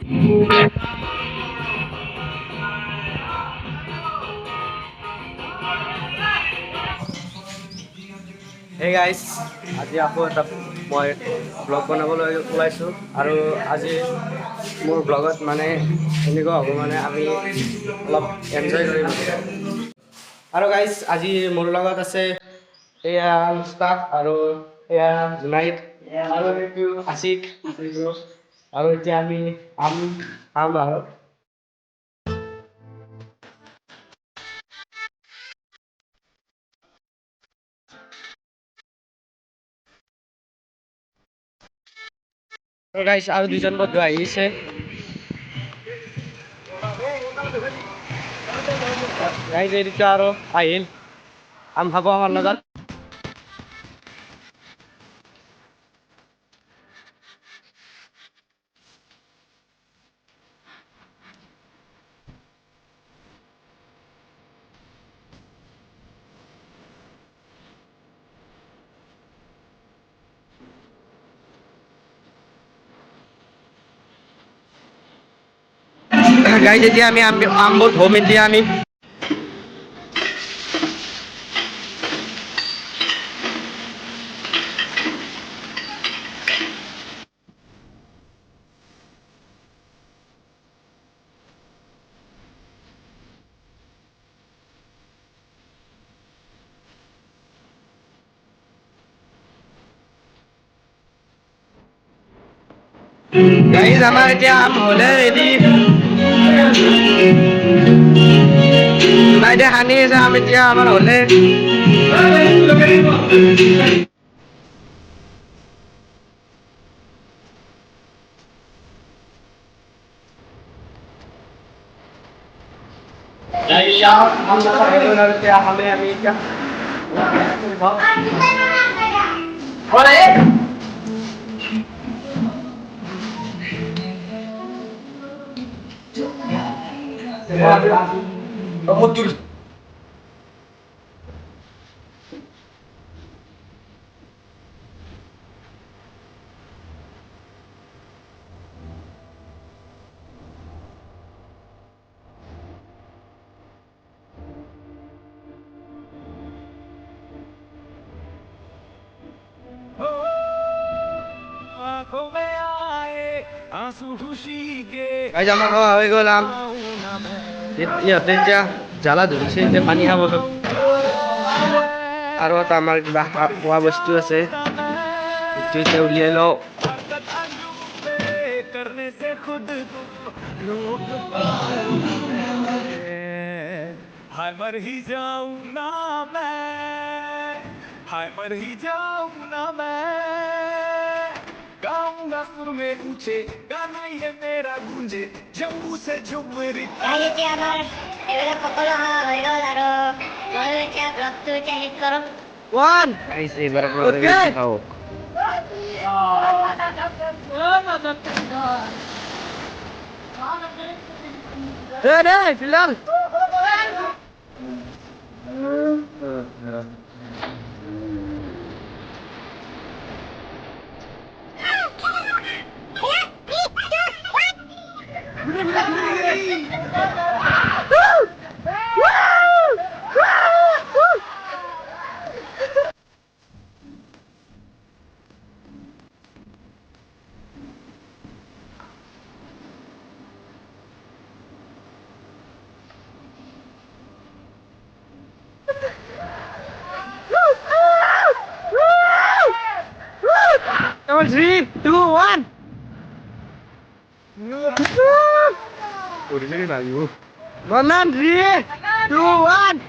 Hey guys, আজি আকৌ এটা মই ব্লগ বনাবলৈ ওলাইছোঁ আৰু আজি মোৰ ব্লগত মানে এনেকুৱা হ'ব মানে আমি অলপ এনজয় কৰিম আৰু গাইজ আজি মোৰ লগত আছে এয়া মুস্তাক আৰু এয়া জুনাইদ আৰু এইটো আছিক আৰু এতিয়া আমি আম খাম আৰু গাইজ আৰু দুজন বন্ধু আহিছে গাইজ এইটো আৰু আহিল আম খাব আমাৰ লগত গাইজ এতিয়া আমি আমবোৰ ধুম এতিয়া আমি গাইজ আমাৰ এতিয়া আম হ'লে ৰেডি বাইদে সানি আছে আম এতিয়া আমাৰ হ'লে আম এতিয়া আমি এতিয়া গাইজ আমাৰ খাওয়া হৈ গ'ল আম ইহঁতে এতিয়া জ্বালা ধৰিছে এতিয়া পানী খাব আৰু এটা আমাৰ কিবা খোৱা বস্তু আছে সেইটো এতিয়া উলিয়াই লওঁ हाय मर ही जाऊं ना मैं हाय मर ही जाऊं ना मैं गाऊंगा सुर में ऊंचे गाना ये मेरा गूंजे जम्मू से झुमरी Kahit আমার এবারে সকলো হৈ গ'ল আৰু ময়ো এতিয়া ব্লগটো এতিয়া শেষ কৰোঁ One! Guys, ibarat mo rin yung ikaw. Deh, bilang. Come on, 3, 2, 1. Udah jadi layu. Mana 3, 2, 1.